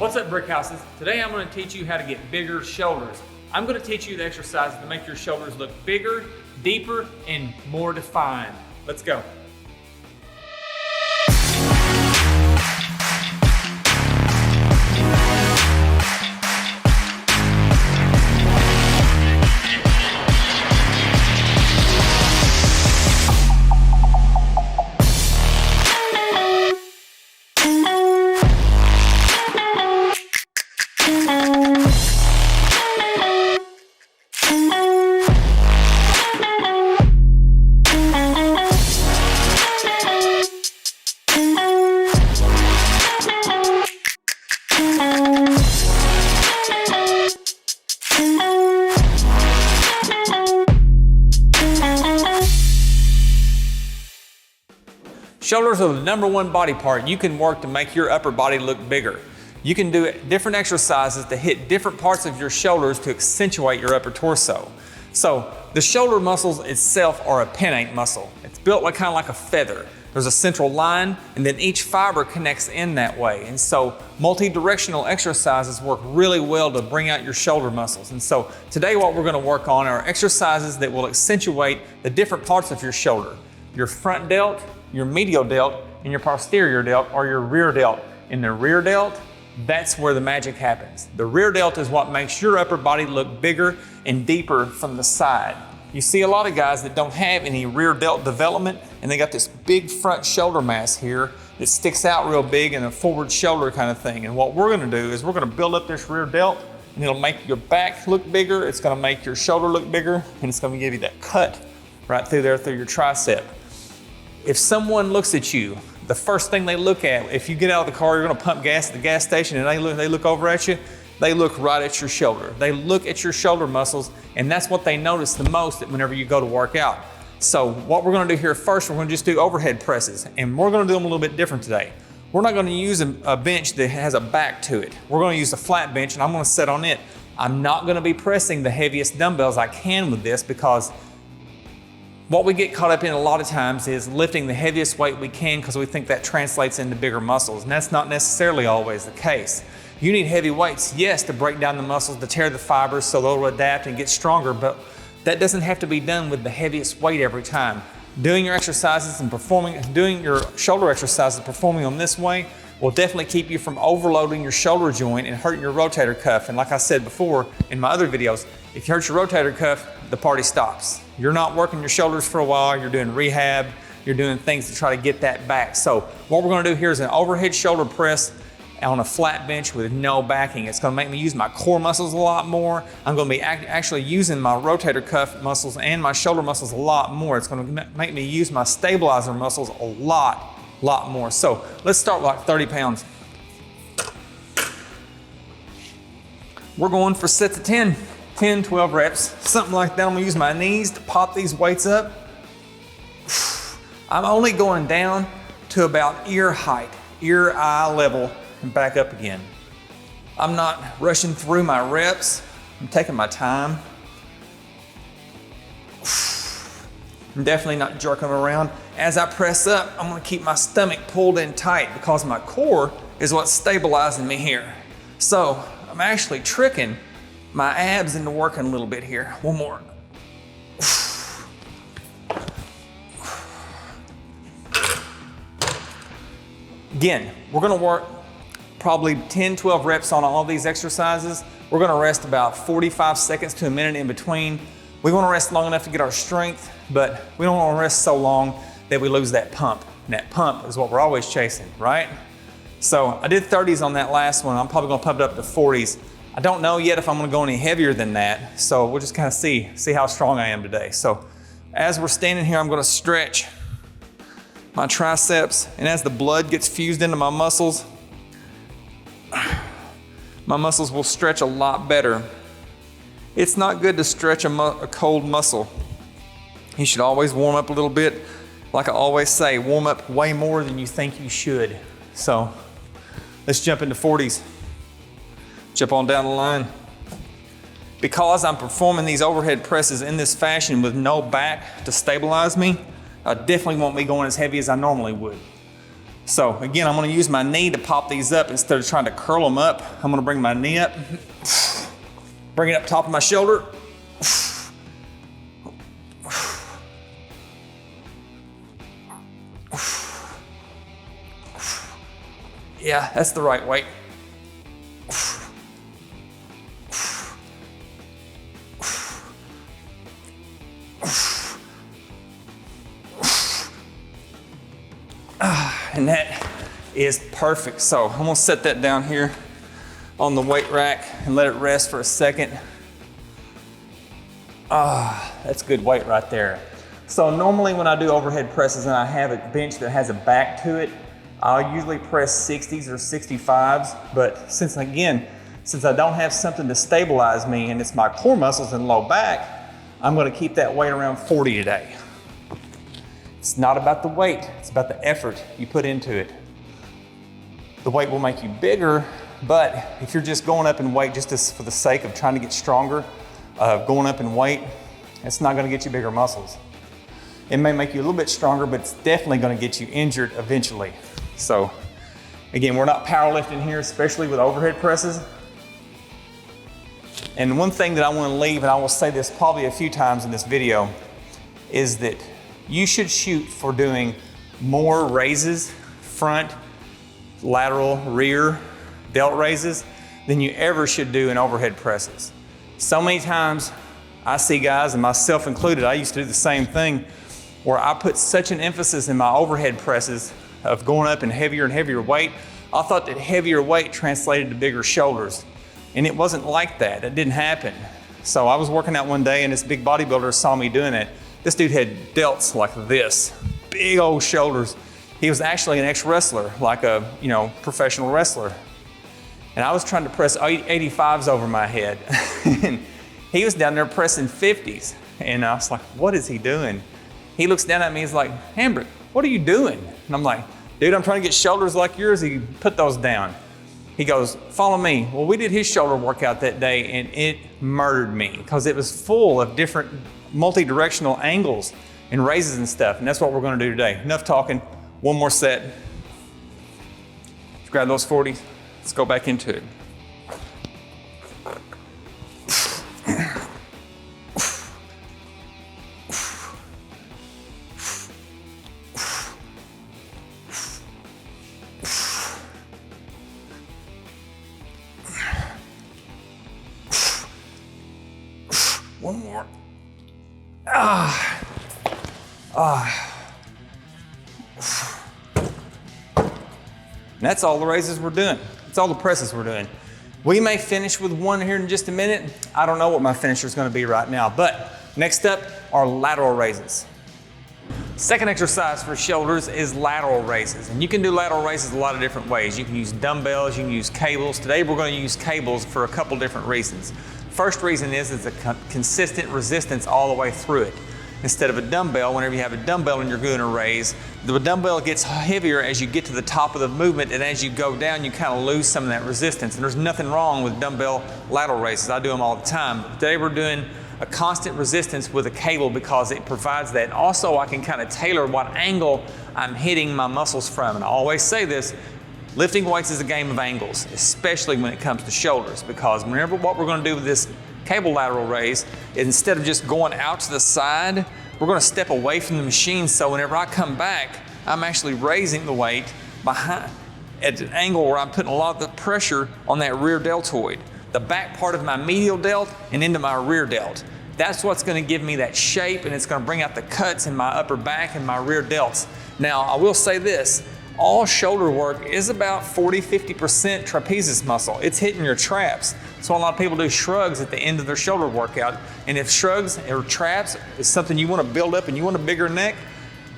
What's up, Brickhouses? Today I'm going to teach you how to get bigger shoulders. I'm going to teach you the exercises to make your shoulders look bigger, deeper, and more defined. Let's go. Shoulders are the #1 body part you can work to make your upper body look bigger. You can do different exercises to hit different parts of your shoulders to accentuate your upper torso. So the shoulder muscles itself are a pinnate muscle. It's built kind of like a feather. There's a central line and then each fiber connects in that way. And so multi-directional exercises work really well to bring out your shoulder muscles. And so today what we're going to work on are exercises that will accentuate the different parts of your shoulder. Your front delt, your medial delt, and your posterior delt, or your rear delt. In the rear delt, that's where the magic happens. The rear delt is what makes your upper body look bigger and deeper from the side. You see a lot of guys that don't have any rear delt development, and they got this big front shoulder mass here that sticks out real big in a forward shoulder kind of thing. And what we're gonna do is we're gonna build up this rear delt, and it'll make your back look bigger, it's gonna make your shoulder look bigger, and it's gonna give you that cut right through there through your tricep. If someone looks at you, the first thing they look at, if you get out of the car, you're gonna pump gas at the gas station and they look over at you, they look right at your shoulder. They look at your shoulder muscles, and that's what they notice the most whenever you go to work out. So what we're gonna do here first, we're gonna just do overhead presses, and we're gonna do them a little bit different today. We're not gonna use a bench that has a back to it. We're gonna use a flat bench, and I'm gonna sit on it. I'm not gonna be pressing the heaviest dumbbells I can with this, because what we get caught up in a lot of times is lifting the heaviest weight we can because we think that translates into bigger muscles, and that's not necessarily always the case. You need heavy weights, yes, to break down the muscles, to tear the fibers so they'll adapt and get stronger, but that doesn't have to be done with the heaviest weight every time. Doing your exercises and doing your shoulder exercises, performing them this way will definitely keep you from overloading your shoulder joint and hurting your rotator cuff. And like I said before in my other videos, if you hurt your rotator cuff, the party stops. You're not working your shoulders for a while, you're doing rehab, you're doing things to try to get that back. So what we're gonna do here is an overhead shoulder press on a flat bench with no backing. It's gonna make me use my core muscles a lot more. I'm gonna be actually using my rotator cuff muscles and my shoulder muscles a lot more. It's gonna make me use my stabilizer muscles a lot more. So let's start with like 30 pounds. We're going for sets of 10, 12 reps, something like that. I'm gonna use my knees to pop these weights up. I'm only going down to about ear height, ear-eye level, and back up again. I'm not rushing through my reps. I'm taking my time. I'm definitely not jerking around. As I press up, I'm gonna keep my stomach pulled in tight because my core is what's stabilizing me here. So I'm actually tricking my abs into working a little bit here. One more. Again, we're gonna work probably 10, 12 reps on all these exercises. We're gonna rest about 45 seconds to a minute in between. We wanna rest long enough to get our strength, but we don't wanna rest so long that we lose that pump. And that pump is what we're always chasing, right? So I did 30s on that last one. I'm probably gonna pump it up to 40s. I don't know yet if I'm gonna go any heavier than that. So we'll just kind of see how strong I am today. So as we're standing here, I'm gonna stretch my triceps, and as the blood gets fused into my muscles will stretch a lot better. It's not good to stretch a cold muscle. You should always warm up a little bit. Like I always say, warm up way more than you think you should. So let's jump into 40s. Jump on down the line. Because I'm performing these overhead presses in this fashion with no back to stabilize me, I definitely won't be going as heavy as I normally would. So again, I'm gonna use my knee to pop these up instead of trying to curl them up. I'm gonna bring my knee up, bring it up top of my shoulder. Yeah, that's the right weight. And that is perfect. So I'm gonna set that down here on the weight rack and let it rest for a second. That's good weight right there. So normally when I do overhead presses and I have a bench that has a back to it, I'll usually press 60s or 65s, but since I don't have something to stabilize me and it's my core muscles and low back, I'm gonna keep that weight around 40 today. It's not about the weight, it's about the effort you put into it. The weight will make you bigger, but if you're just going up in weight just for the sake of trying to get stronger, going up in weight, it's not gonna get you bigger muscles. It may make you a little bit stronger, but it's definitely gonna get you injured eventually. So again, we're not powerlifting here, especially with overhead presses. And one thing that I wanna leave, and I will say this probably a few times in this video, is that you should shoot for doing more raises, front, lateral, rear, delt raises, than you ever should do in overhead presses. So many times I see guys, and myself included, I used to do the same thing, where I put such an emphasis in my overhead presses of going up in heavier and heavier weight. I thought that heavier weight translated to bigger shoulders. And it wasn't like that, it didn't happen. So I was working out one day and this big bodybuilder saw me doing it. This dude had delts like this, big old shoulders. He was actually an ex-wrestler, like a professional wrestler. And I was trying to press 85s over my head. And he was down there pressing 50s. And I was like, what is he doing? He looks down at me, he's like, Hambrick, what are you doing? And I'm like, dude, I'm trying to get shoulders like yours. He put those down. He goes, follow me. Well, we did his shoulder workout that day and it murdered me because it was full of different multi-directional angles and raises and stuff. And that's what we're gonna do today. Enough talking, one more set. Let's grab those 40s. Let's go back into it. One more. And that's all the raises we're doing. That's all the presses we're doing. We may finish with one here in just a minute. I don't know what my finisher is going to be right now, but next up are lateral raises. Second exercise for shoulders is lateral raises. And you can do lateral raises a lot of different ways. You can use dumbbells, you can use cables. Today we're going to use cables for a couple different reasons. First reason is it's a consistent resistance all the way through it. Instead of a dumbbell, whenever you have a dumbbell and you're doing a raise, the dumbbell gets heavier as you get to the top of the movement, and as you go down, you kind of lose some of that resistance. And there's nothing wrong with dumbbell lateral raises. I do them all the time. But today we're doing a constant resistance with a cable because it provides that. Also, I can kind of tailor what angle I'm hitting my muscles from. And I always say this, lifting weights is a game of angles, especially when it comes to shoulders, because whenever what we're going to do with this cable lateral raise is instead of just going out to the side, we're going to step away from the machine, so whenever I come back, I'm actually raising the weight behind at an angle where I'm putting a lot of the pressure on that rear deltoid, the back part of my medial delt and into my rear delt. That's what's going to give me that shape, and it's going to bring out the cuts in my upper back and my rear delts. Now, I will say this, all shoulder work is about 40–50% trapezius muscle. It's hitting your traps. That's why a lot of people do shrugs at the end of their shoulder workout. And if shrugs or traps is something you want to build up and you want a bigger neck,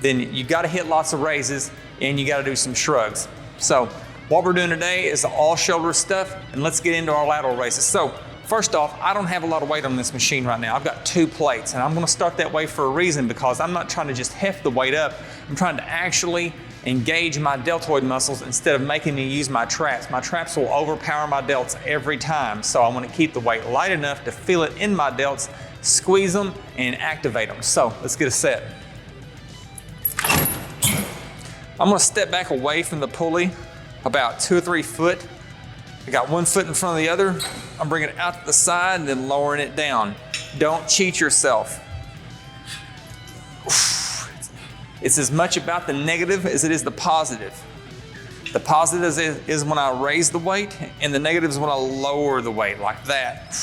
then you got to hit lots of raises and you got to do some shrugs. So what we're doing today is all shoulder stuff, and let's get into our lateral raises. So first off, I don't have a lot of weight on this machine right now. I've got 2 plates, and I'm going to start that way for a reason, because I'm not trying to just heft the weight up. I'm trying to actually engage my deltoid muscles instead of making me use my traps. My traps will overpower my delts every time, so I want to keep the weight light enough to feel it in my delts, squeeze them, and activate them. So let's get a set. I'm gonna step back away from the pulley about 2 or 3 foot. I got 1 foot in front of the other. I'm bringing it out to the side and then lowering it down. Don't cheat yourself. It's as much about the negative as it is the positive. The positive is when I raise the weight, and the negative is when I lower the weight, like that.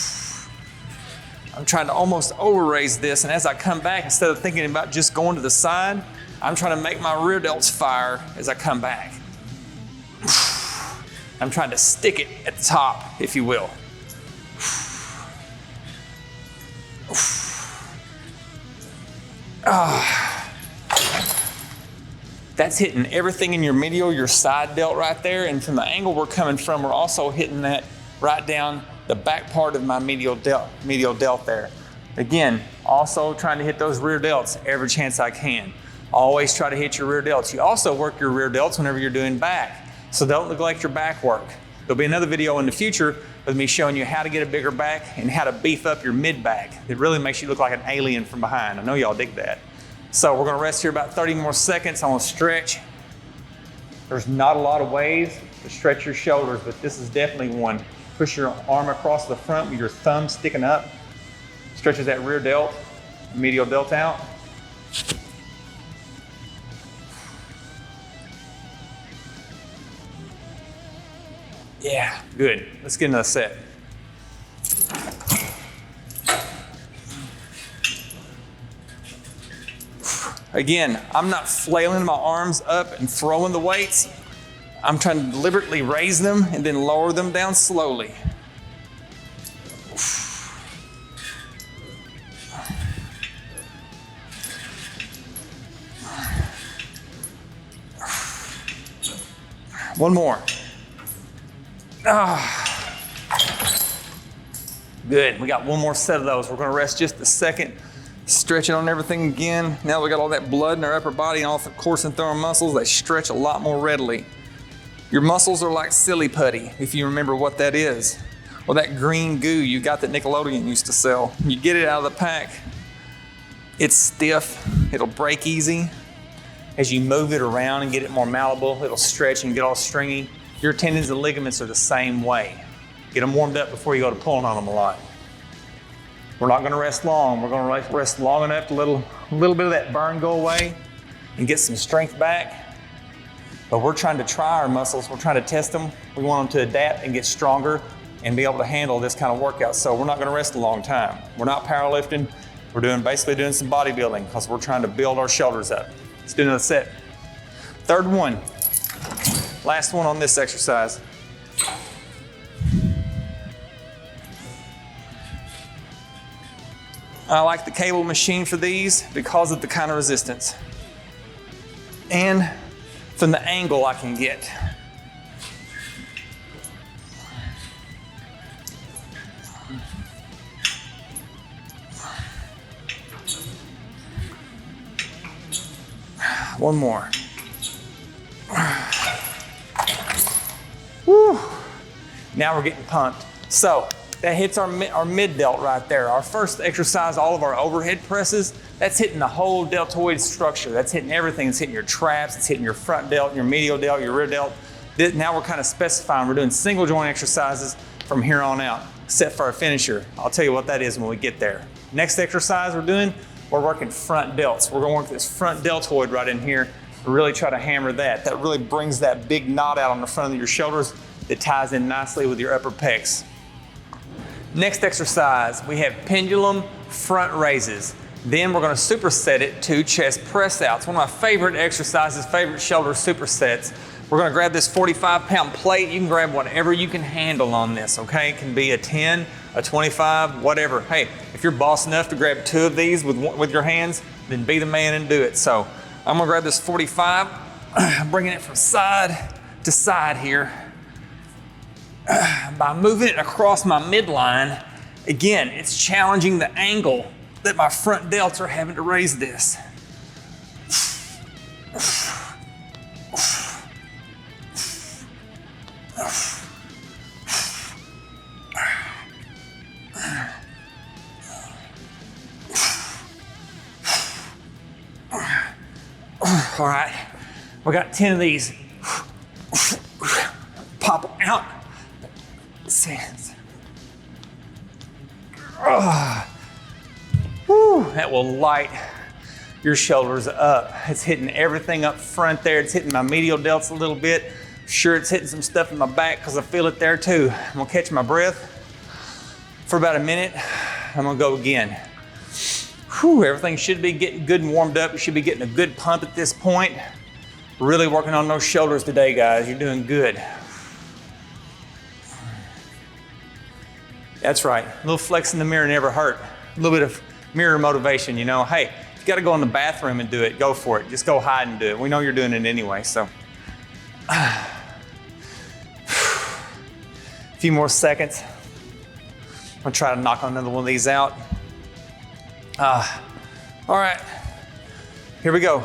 I'm trying to almost over-raise this, and as I come back, instead of thinking about just going to the side, I'm trying to make my rear delts fire as I come back. I'm trying to stick it at the top, if you will. That's hitting everything in your medial, your side delt right there, and from the angle we're coming from, we're also hitting that right down the back part of my medial delt there. Again, also trying to hit those rear delts every chance I can. Always try to hit your rear delts. You also work your rear delts whenever you're doing back. So don't neglect your back work. There'll be another video in the future with me showing you how to get a bigger back and how to beef up your mid back. It really makes you look like an alien from behind. I know y'all dig that. So we're gonna rest here about 30 more seconds. I'm gonna stretch. There's not a lot of ways to stretch your shoulders, but this is definitely one. Push your arm across the front with your thumb sticking up. Stretches that rear delt, medial delt out. Yeah, good. Let's get another set. Again, I'm not flailing my arms up and throwing the weights. I'm trying to deliberately raise them and then lower them down slowly. One more. Good, we got one more set of those. We're gonna rest just a second, stretch it on everything again. Now we got all that blood in our upper body and all the coursing through our muscles, they stretch a lot more readily. Your muscles are like silly putty, if you remember what that is. Well, that green goo you got that Nickelodeon used to sell. You get it out of the pack, it's stiff, it'll break easy. As you move it around and get it more malleable, it'll stretch and get all stringy. Your tendons and ligaments are the same way. Get them warmed up before you go to pulling on them a lot. We're not gonna rest long. We're gonna rest long enough to let a little bit of that burn go away and get some strength back. But we're trying to try our muscles. We're trying to test them. We want them to adapt and get stronger and be able to handle this kind of workout. So we're not gonna rest a long time. We're not powerlifting. We're basically doing some bodybuilding because we're trying to build our shoulders up. Let's do another set. Third one. Last one on this exercise. I like the cable machine for these because of the kind of resistance and from the angle I can get. One more. Woo. Now we're getting pumped. So that hits our mid delt right there. Our first exercise, all of our overhead presses, that's hitting the whole deltoid structure. That's hitting everything. It's hitting your traps, it's hitting your front delt, your medial delt, your rear delt. Now we're kind of specifying, we're doing single joint exercises from here on out, except for our finisher. I'll tell you what that is when we get there. Next exercise we're working front delts. We're gonna work this front deltoid right in here. Really try to hammer that. That really brings that big knot out on the front of your shoulders that ties in nicely with your upper pecs. Next exercise, we have pendulum front raises. Then we're gonna superset it to chest press outs. One of my favorite exercises, favorite shoulder supersets. We're gonna grab this 45-pound plate. You can grab whatever you can handle on this, okay? It can be a 10, a 25, whatever. Hey, if you're boss enough to grab 2 of these with your hands, then be the man and do it. So I'm gonna grab this 45, bringing it from side to side here. By moving it across my midline, again, it's challenging the angle that my front delts are having to raise this. All right, We got 10 of these. Pop them out. Whew, that will light your shoulders up. It's hitting everything up front there. It's hitting my medial delts a little bit. Sure, it's hitting some stuff in my back because I feel it there too. I'm gonna catch my breath for about a minute. I'm gonna go again. Whew, everything should be getting good and warmed up. You should be getting a good pump at this point. Really working on those shoulders today, guys. You're doing good. That's right. A little flex in the mirror never hurt. A little bit of mirror motivation, you know. Hey, if you got to go in the bathroom and do it, go for it. Just go hide and do it. We know you're doing it anyway, so. A few more seconds. I'm gonna try to knock another one of these out. All right, here we go.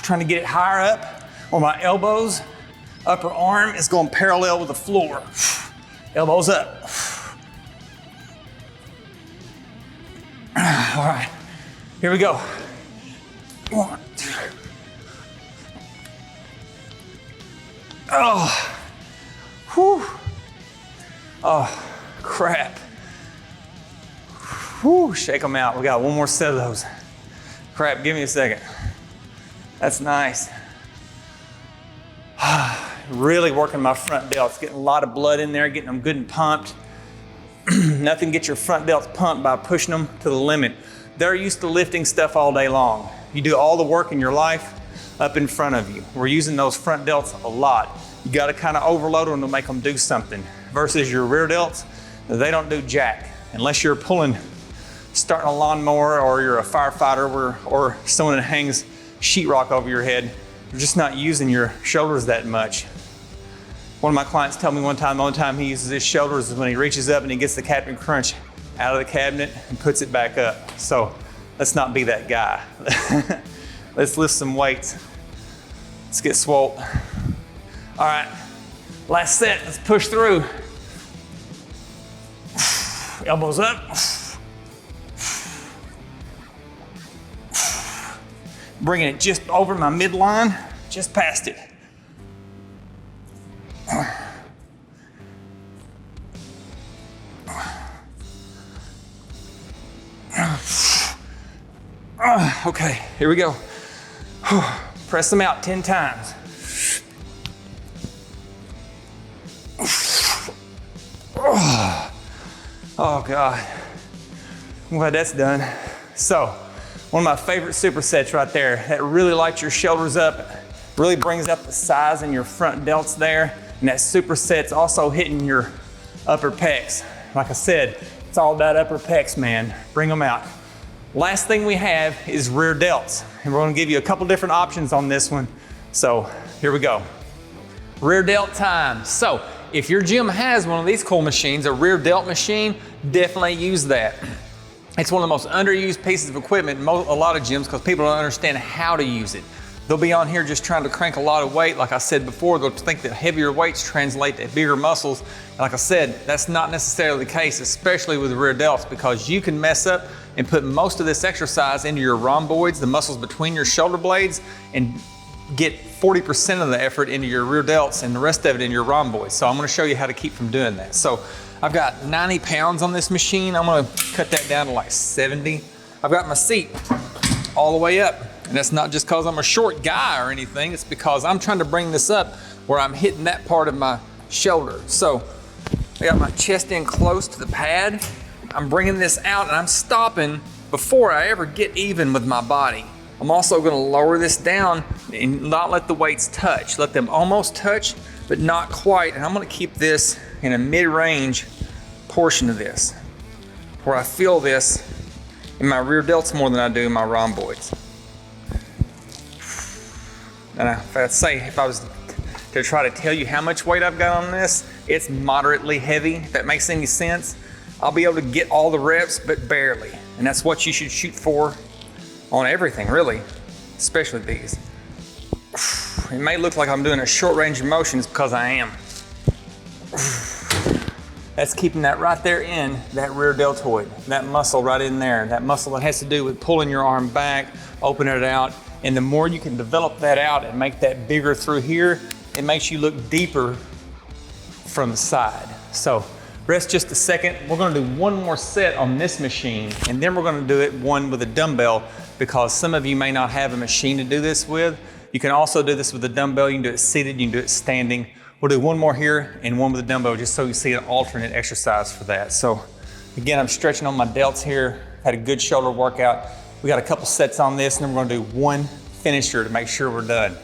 Trying to get it higher up where my elbows, upper arm is going parallel with the floor. Elbows up. All right, here we go. 1, 2. Oh, whew. Oh, crap. Whew, shake them out. We got one more set of those. Crap, give me a second. That's nice. Really working my front delts, getting a lot of blood in there, getting them good and pumped. Nothing gets your front delts pumped by pushing them to the limit. They're used to lifting stuff all day long. You do all the work in your life up in front of you. We're using those front delts a lot. You gotta kind of overload them to make them do something. Versus your rear delts, they don't do jack. Unless you're starting a lawnmower or you're a firefighter or someone that hangs sheetrock over your head, you're just not using your shoulders that much. One of my clients told me one time, the only time he uses his shoulders is when he reaches up and he gets the Captain Crunch out of the cabinet and puts it back up. So let's not be that guy. Let's lift some weights. Let's get swole. All right, last set, let's push through. Elbows up. Bringing it just over my midline, just past it. Okay, here we go. Press them out 10 times. Oh God, I'm glad that's done. So, one of my favorite supersets right there that really lights your shoulders up, really brings up the size in your front delts there, and that superset's also hitting your upper pecs. Like I said, it's all about upper pecs, man. Bring them out. Last thing we have is rear delts, and we're gonna give you a couple different options on this one. So here we go. Rear delt time. So if your gym has one of these cool machines, a rear delt machine, definitely use that. It's one of the most underused pieces of equipment in a lot of gyms because people don't understand how to use it. They'll be on here just trying to crank a lot of weight. Like I said before, they'll think that heavier weights translate to bigger muscles. And like I said, that's not necessarily the case, especially with the rear delts, because you can mess up and put most of this exercise into your rhomboids, the muscles between your shoulder blades, and get 40% of the effort into your rear delts and the rest of it in your rhomboids. So I'm gonna show you how to keep from doing that. So I've got 90 pounds on this machine. I'm gonna cut that down to like 70. I've got my seat all the way up. And that's not just because I'm a short guy or anything. It's because I'm trying to bring this up where I'm hitting that part of my shoulder. So I got my chest in close to the pad. I'm bringing this out and I'm stopping before I ever get even with my body. I'm also gonna lower this down and not let the weights touch. Let them almost touch, but not quite. And I'm gonna keep this in a mid-range portion of this, where I feel this in my rear delts more than I do in my rhomboids. And if I was to try to tell you how much weight I've got on this, it's moderately heavy, if that makes any sense. I'll be able to get all the reps, but barely. And that's what you should shoot for on everything, really, especially these. It may look like I'm doing a short range of motion, it's because I am. That's keeping that right there in that rear deltoid, that muscle right in there, that muscle that has to do with pulling your arm back, opening it out. And the more you can develop that out and make that bigger through here, it makes you look deeper from the side. So rest just a second. We're gonna do one more set on this machine, and then we're gonna do it one with a dumbbell, because some of you may not have a machine to do this with. You can also do this with a dumbbell. You can do it seated, you can do it standing. We'll do one more here and one with a dumbbell, just so you see an alternate exercise for that. So again, I'm stretching on my delts here. Had a good shoulder workout. We got a couple sets on this, and then we're gonna do one finisher to make sure we're done.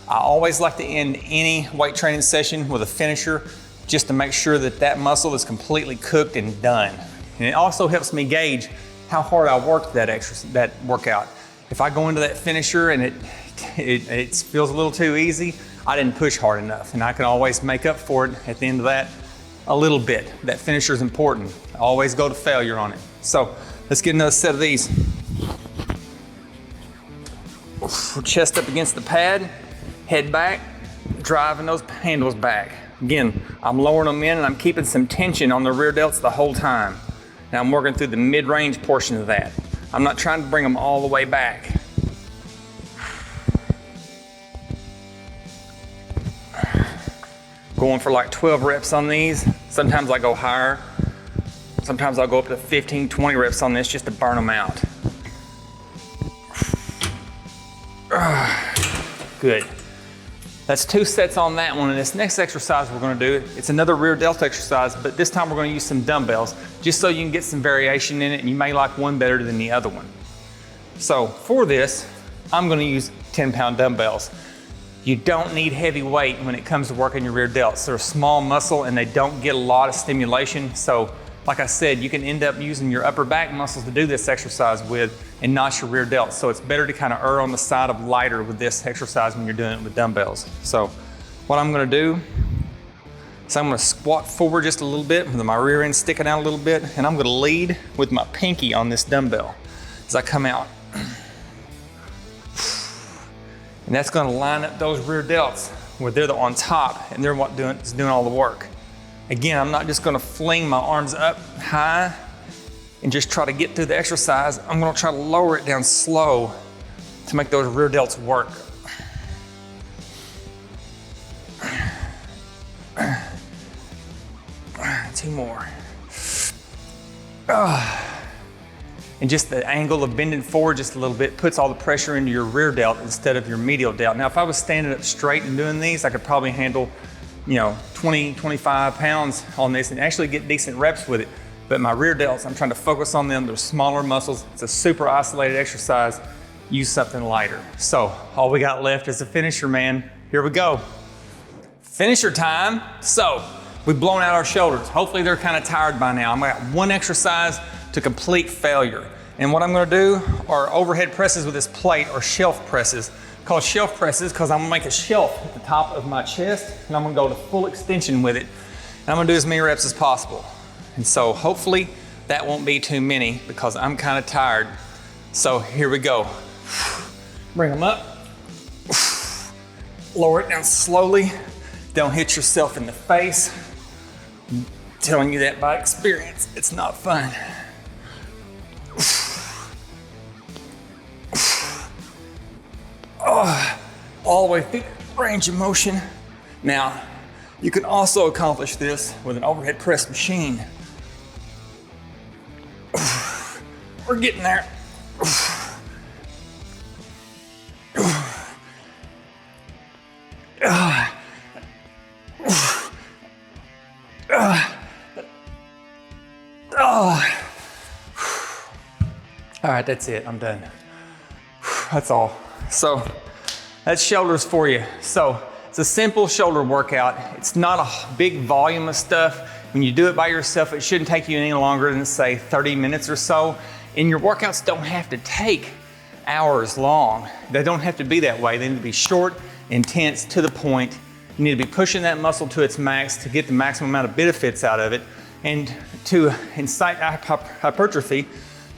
I always like to end any weight training session with a finisher, just to make sure that that muscle is completely cooked and done. And it also helps me gauge how hard I worked that workout. If I go into that finisher and it feels a little too easy, I didn't push hard enough, and I can always make up for it at the end of that a little bit. That finisher is important. I always go to failure on it. So let's get another set of these. Chest up against the pad, head back, driving those handles back. Again, I'm lowering them in and I'm keeping some tension on the rear delts the whole time. Now I'm working through the mid-range portion of that. I'm not trying to bring them all the way back. Going for like 12 reps on these. Sometimes I go higher. Sometimes I'll go up to 15, 20 reps on this just to burn them out. Good. That's 2 sets on that one. And this next exercise we're gonna do, it's another rear delt exercise, but this time we're gonna use some dumbbells, just so you can get some variation in it, and you may like one better than the other one. So for this, I'm gonna use 10-pound dumbbells. You don't need heavy weight when it comes to working your rear delts. They're a small muscle and they don't get a lot of stimulation. So like I said, you can end up using your upper back muscles to do this exercise with and not your rear delts. So it's better to kind of err on the side of lighter with this exercise when you're doing it with dumbbells. So what I'm gonna do is I'm gonna squat forward just a little bit with my rear end sticking out a little bit, and I'm gonna lead with my pinky on this dumbbell as I come out. And that's gonna line up those rear delts where they're on top and they're what is doing all the work. Again, I'm not just gonna fling my arms up high and just try to get through the exercise. I'm gonna try to lower it down slow to make those rear delts work. Two more. And just the angle of bending forward just a little bit puts all the pressure into your rear delt instead of your medial delt. Now, if I was standing up straight and doing these, I could probably handle, 20, 25 pounds on this and actually get decent reps with it. But my rear delts, I'm trying to focus on them. They're smaller muscles. It's a super isolated exercise. Use something lighter. So all we got left is a finisher, man. Here we go. Finisher time. So we've blown out our shoulders. Hopefully they're kind of tired by now. I'm gonna have one exercise to complete failure. And what I'm gonna do are overhead presses with this plate, or shelf presses. Called shelf presses because I'm gonna make a shelf at the top of my chest, and I'm gonna go to full extension with it. And I'm gonna do as many reps as possible. And so hopefully that won't be too many because I'm kind of tired. So here we go. Bring them up. Lower it down slowly. Don't hit yourself in the face. I'm telling you that by experience. It's not fun. All the way through range of motion. Now, you can also accomplish this with an overhead press machine. We're getting there. All right, that's it, I'm done. That's all. So that's shoulders for you. So it's a simple shoulder workout. It's not a big volume of stuff. When you do it by yourself, it shouldn't take you any longer than, say, 30 minutes or so. And your workouts don't have to take hours long. They don't have to be that way. They need to be short, intense, to the point. You need to be pushing that muscle to its max to get the maximum amount of benefits out of it. And to incite hypertrophy,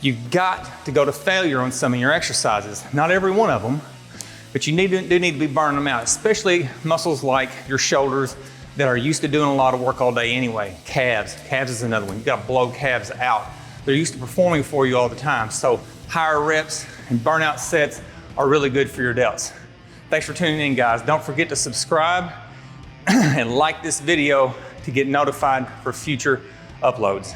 you've got to go to failure on some of your exercises. Not every one of them, but you do need to be burning them out, especially muscles like your shoulders that are used to doing a lot of work all day anyway. Calves is another one. You gotta blow calves out. They're used to performing for you all the time. So higher reps and burnout sets are really good for your delts. Thanks for tuning in, guys. Don't forget to subscribe and like this video to get notified for future uploads.